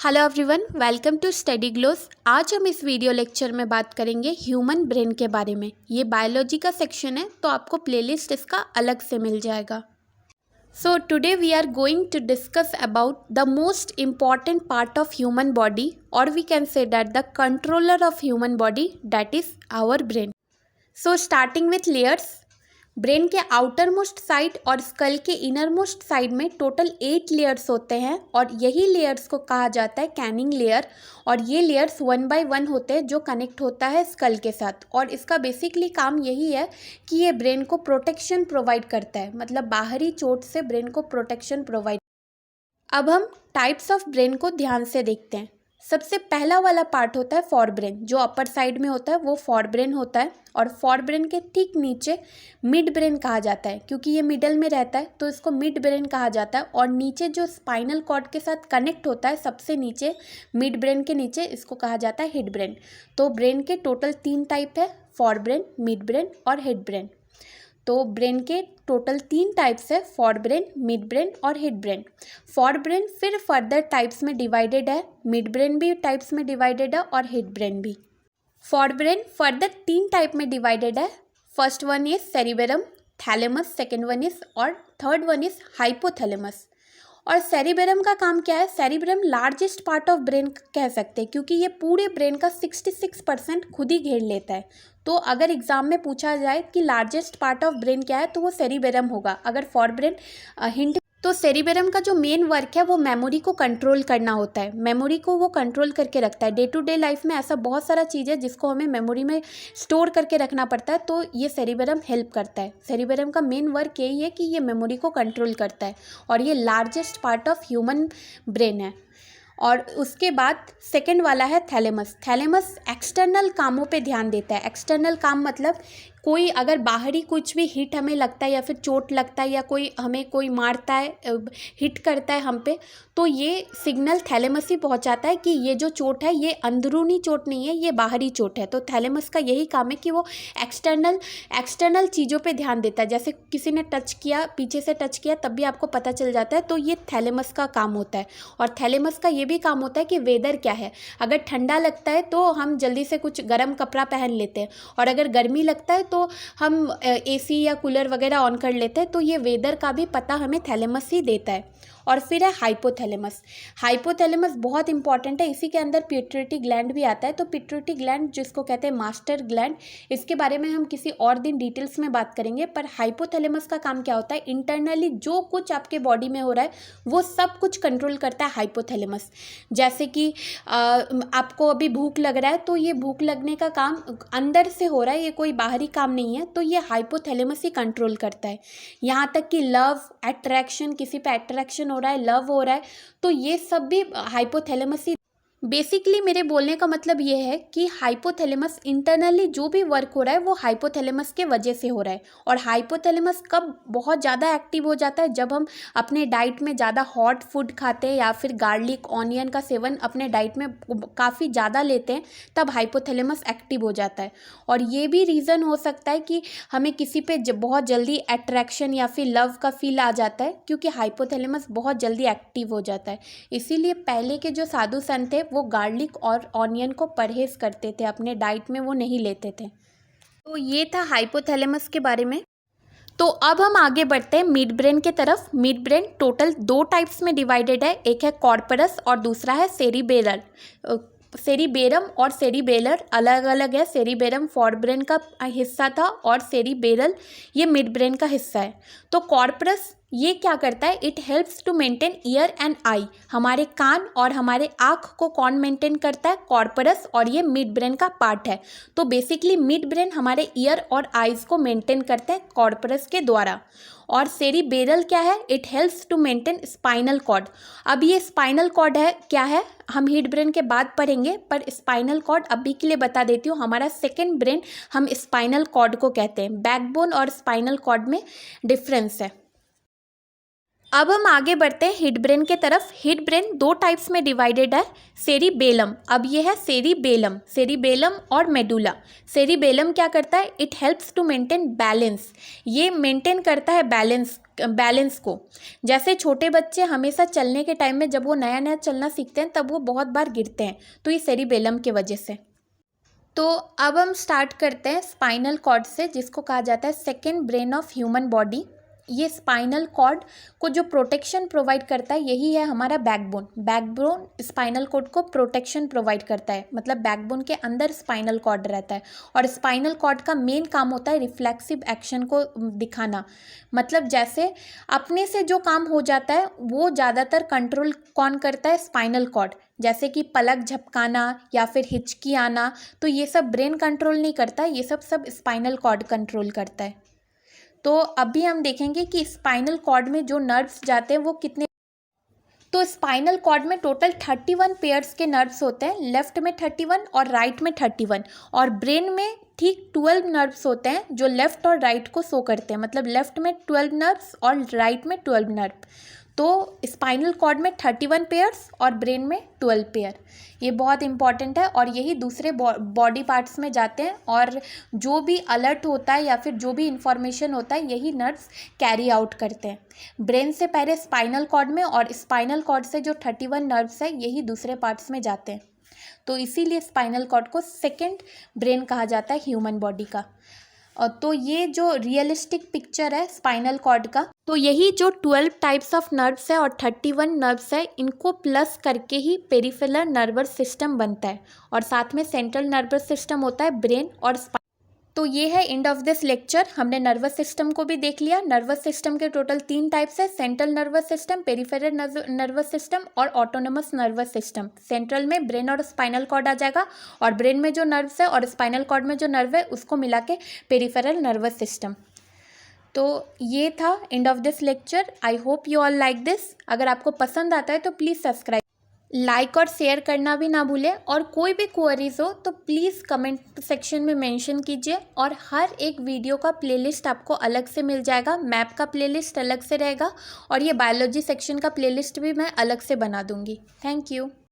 Hello everyone, welcome to study glows. आज हम इस वीडियो लेक्चर में बात करेंगे ह्यूमन ब्रेन के बारे में। ये बायोलॉजी का सेक्शन है, तो आपको प्लेलिस्ट इसका अलग से मिल जाएगा। So today we are going to discuss about the most important part of human body, और we can say that the controller of human body, that is our brain. So starting with layers, brain के outer most side और skull के inner most side में total 8 layers होते हैं, और यही layers को कहा जाता है कैनिंग लेयर। और ये लेयर्स 1 बाय 1 होते हैं जो कनेक्ट होता है स्कल के साथ, और इसका बेसिकली काम यही है कि ये ब्रेन को प्रोटेक्शन प्रोवाइड करता है, मतलब बाहरी चोट से ब्रेन को प्रोटेक्शन प्रोवाइड। अब हम टाइप्स ऑफ ब्रेन को ध्यान से देखते हैं। सबसे पहला वाला पार्ट होता है फॉर ब्रेन, जो अपर साइड में होता है वो फॉर ब्रेन होता है, और फॉर ब्रेन के ठीक नीचे मिड ब्रेन कहा जाता है, क्योंकि ये मिडल में रहता है तो इसको मिड ब्रेन कहा जाता है। और नीचे जो स्पाइनल कॉर्ड के साथ कनेक्ट होता है सबसे नीचे मिड ब्रेन के नीचे, इसको कहा जाता है हेड ब्रेन। तो ब्रेन के टोटल 3 टाइप है, फॉर ब्रेन, मिड ब्रेन और हेड ब्रेन। तो ब्रेन के टोटल 3 टाइप्स है, फॉर ब्रेन, मिड ब्रेन और हेड ब्रेन। फॉर ब्रेन फिर फर्दर टाइप्स में डिवाइडेड है, मिड ब्रेन भी टाइप्स में डिवाइडेड है और हेड ब्रेन भी। फॉर ब्रेन फर्दर 3 टाइप में डिवाइडेड है। First one is cerebrum, thalamus, second one is और थर्ड वन इज हाइपोथैलेमस। और सेरिबेरम का काम क्या है? Cerebrum largest part of brain कह सकते हैं, क्योंकि ये पूरे ब्रेन का 66% खुद ही घेर लेता है। तो अगर एग्जाम में पूछा जाए कि लार्जेस्ट पार्ट ऑफ ब्रेन क्या है, तो वो सेरिबेरम होगा। अगर फॉर ब्रेन हिंट, तो सेरिबेरम का जो मेन वर्क है वो मेमोरी को कंट्रोल करना होता है। मेमोरी को वो कंट्रोल करके रखता है। डे टू डे लाइफ में ऐसा बहुत सारा चीज़ है जिसको हमें मेमोरी में स्टोर करके रखना पड़ता है, तो ये सेरिबेरम हेल्प करता है। सेरिबेरम का मेन वर्क यही है कि ये मेमोरी को कंट्रोल करता है, और ये largest part of human brain है। और उसके बाद सेकंड वाला है थैलेमस। थैलेमस एक्सटर्नल कामों पे ध्यान देता है। एक्सटर्नल काम मतलब कोई अगर बाहरी कुछ भी हिट हमें लगता है, या फिर चोट लगता है, या कोई मारता है, हिट करता है हम पे, तो ये सिग्नल थैलेमस ही पहुंचाता है कि ये जो चोट है ये अंदरूनी चोट नहीं है, ये बाहरी चोट है। तो थैलेमस का यही काम है कि वो एक्सटर्नल चीज़ों पे ध्यान देता है। जैसे किसी ने टच किया, पीछे से टच किया, तब भी आपको पता चल जाता है, तो ये थैलेमस का काम होता है। और थैलेमस का ये भी काम होता है कि वेदर क्या है। अगर ठंडा लगता है तो हम जल्दी से कुछ गर्म कपड़ा पहन लेते हैं, और अगर गर्मी लगता है तो हम एसी या कूलर वगैरह ऑन कर लेते हैं। तो ये वेदर का भी पता हमें थैलेमस ही देता है। और फिर है हाइपोथैलेमस। हाइपोथैलेमस बहुत इंपॉर्टेंट है, इसी के अंदर पिट्यूटरी ग्लैंड भी आता है। तो पिट्यूटरी ग्लैंड जिसको कहते हैं मास्टर ग्लैंड, इसके बारे में हम किसी और दिन डिटेल्स में बात करेंगे। पर हाइपोथैलेमस का काम क्या होता है? इंटरनली जो कुछ आपके बॉडी में हो रहा है वो सब कुछ कंट्रोल करता है हाइपोथैलेमस। जैसे कि आपको अभी भूख लग रहा है, तो ये भूख लगने का काम अंदर से हो रहा है, ये कोई बाहरी काम नहीं है, तो ये हाइपोथैलेमस ही कंट्रोल करता है। यहाँ तक कि लव, अट्रैक्शन, किसी पे अट्रैक्शन हो रहा है, लव हो रहा है, तो ये सब भी हाइपोथैलेमस ही। बेसिकली मेरे बोलने का मतलब ये है कि हाइपोथैलेमस इंटरनली जो भी वर्क हो रहा है वो हाइपोथैलेमस के वजह से हो रहा है। और हाइपोथैलेमस कब बहुत ज़्यादा एक्टिव हो जाता है? जब हम अपने डाइट में ज़्यादा हॉट फूड खाते हैं, या फिर गार्लिक, ऑनियन का सेवन अपने डाइट में काफ़ी ज़्यादा लेते हैं, तब हाइपोथैलेमस एक्टिव हो जाता है। और ये भी रीज़न हो सकता है कि हमें किसी पे बहुत जल्दी अट्रैक्शन या फिर लव का फील आ जाता है, क्योंकि हाइपोथैलेमस बहुत जल्दी एक्टिव हो जाता है। इसीलिए पहले के जो साधु संत थे वो गार्लिक और ऑनियन को परहेज करते थे, अपने डाइट में वो नहीं लेते थे। तो ये था हाइपोथैलेमस के बारे में। तो अब हम आगे बढ़ते हैं मिड ब्रेन के तरफ। मिड ब्रेन टोटल 2 टाइप्स में डिवाइडेड है, एक है कॉर्परस और दूसरा है सेरिबेरल। सेरिबेरम और सेरिबेलर अलग अलग है। सेरिबेरम फॉर ब्रेन का हिस्सा था, और सेरिबेरल ये मिड ब्रेन का हिस्सा है। तो कॉर्परस ये क्या करता है? It helps to maintain ear and eye. हमारे कान और हमारे आँख को कौन मेंटेन करता है? कॉर्परस, और ये मिड ब्रेन का पार्ट है। तो बेसिकली मिड ब्रेन हमारे ईयर और आइज़ को मेंटेन करते हैं कॉर्परस के द्वारा। और सेरिबेरल क्या है? It helps to maintain spinal cord. अब ये स्पाइनल कॉर्ड है क्या है, हम हिड ब्रेन के बाद पढ़ेंगे, पर स्पाइनल कॉर्ड अभी के लिए बता देती हूँ। हमारा सेकेंड ब्रेन हम स्पाइनल कॉर्ड को कहते हैं। बैकबोन और स्पाइनल कॉर्ड में डिफरेंस है। अब हम आगे बढ़ते हैं हिड ब्रेन के तरफ। हिड ब्रेन दो टाइप्स में डिवाइडेड है, सेरिबेलम। अब ये है सेरिबेलम, सेरिबेलम और मेडुला। सेरिबेलम क्या करता है, it helps to maintain balance. ये मेंटेन करता है बैलेंस को। जैसे छोटे बच्चे हमेशा चलने के टाइम में, जब वो नया नया चलना सीखते हैं तब वो बहुत बार गिरते हैं, तो ये सेरिबेलम की वजह से। तो अब हम स्टार्ट करते हैं स्पाइनल कॉर्ड से, जिसको कहा जाता है second brain of human body. ये स्पाइनल कॉर्ड को जो प्रोटेक्शन प्रोवाइड करता है, यही है हमारा बैकबोन। बैकबोन स्पाइनल कॉर्ड को प्रोटेक्शन प्रोवाइड करता है, मतलब बैकबोन के अंदर स्पाइनल कॉर्ड रहता है। और स्पाइनल कॉर्ड का मेन काम होता है रिफ्लेक्सिव एक्शन को दिखाना। मतलब जैसे अपने से जो काम हो जाता है वो ज़्यादातर कंट्रोल कौन करता है, स्पाइनल कॉर्ड। जैसे कि पलक झपकाना या फिर हिचकी आना, तो ये सब ब्रेन कंट्रोल नहीं करता, ये सब स्पाइनल कॉर्ड कंट्रोल करता है। तो अभी हम देखेंगे कि स्पाइनल कॉर्ड में जो नर्व्स जाते हैं वो कितने। तो स्पाइनल कॉर्ड में टोटल 31 पेयर्स के नर्व्स होते हैं, लेफ्ट में 31 और राइट में 31। और ब्रेन में ठीक 12 नर्व्स होते हैं जो लेफ्ट और राइट को शो करते हैं, मतलब लेफ्ट में 12 नर्व्स और राइट में 12 नर्व। तो स्पाइनल कॉर्ड में 31 पेयर्स और ब्रेन में 12 पेयर। ये बहुत इंपॉर्टेंट है और यही दूसरे बॉडी पार्ट्स में जाते हैं, और जो भी अलर्ट होता है या फिर जो भी इंफॉर्मेशन होता है यही नर्व्स कैरी आउट करते हैं। ब्रेन से पहले स्पाइनल कॉर्ड में, और स्पाइनल कॉर्ड से जो 31 नर्व्स है यही दूसरे पार्ट्स में जाते हैं। तो इसीलिए स्पाइनल कॉर्ड को सेकेंड ब्रेन कहा जाता है ह्यूमन बॉडी का। तो ये जो रियलिस्टिक पिक्चर है स्पाइनल कॉर्ड का, तो यही जो 12 टाइप्स ऑफ नर्व्स है और 31 नर्व्स है, इनको प्लस करके ही पेरिफेरल नर्वस सिस्टम बनता है, और साथ में सेंट्रल नर्वस सिस्टम होता है ब्रेन और तो ये है एंड ऑफ दिस लेक्चर। हमने नर्वस सिस्टम को भी देख लिया। नर्वस सिस्टम के टोटल 3 टाइप्स है, central nervous system, peripheral nervous system और ऑटोनोमस नर्वस सिस्टम। सेंट्रल में ब्रेन और स्पाइनल कॉर्ड आ जाएगा, और ब्रेन में जो नर्व्स है और स्पाइनल कॉर्ड में जो नर्व है उसको मिला के पेरिफेरल नर्वस सिस्टम। तो ये था end of this lecture. I hope you all like this. अगर आपको पसंद आता है तो प्लीज़ सब्सक्राइब, लाइक और शेयर करना भी ना भूलें। और कोई भी क्वेरीज हो तो प्लीज़ कमेंट सेक्शन में मेंशन कीजिए, और हर एक वीडियो का प्लेलिस्ट आपको अलग से मिल जाएगा। मैप का प्लेलिस्ट अलग से रहेगा, और ये बायोलॉजी सेक्शन का प्लेलिस्ट भी मैं अलग से बना दूंगी। Thank you.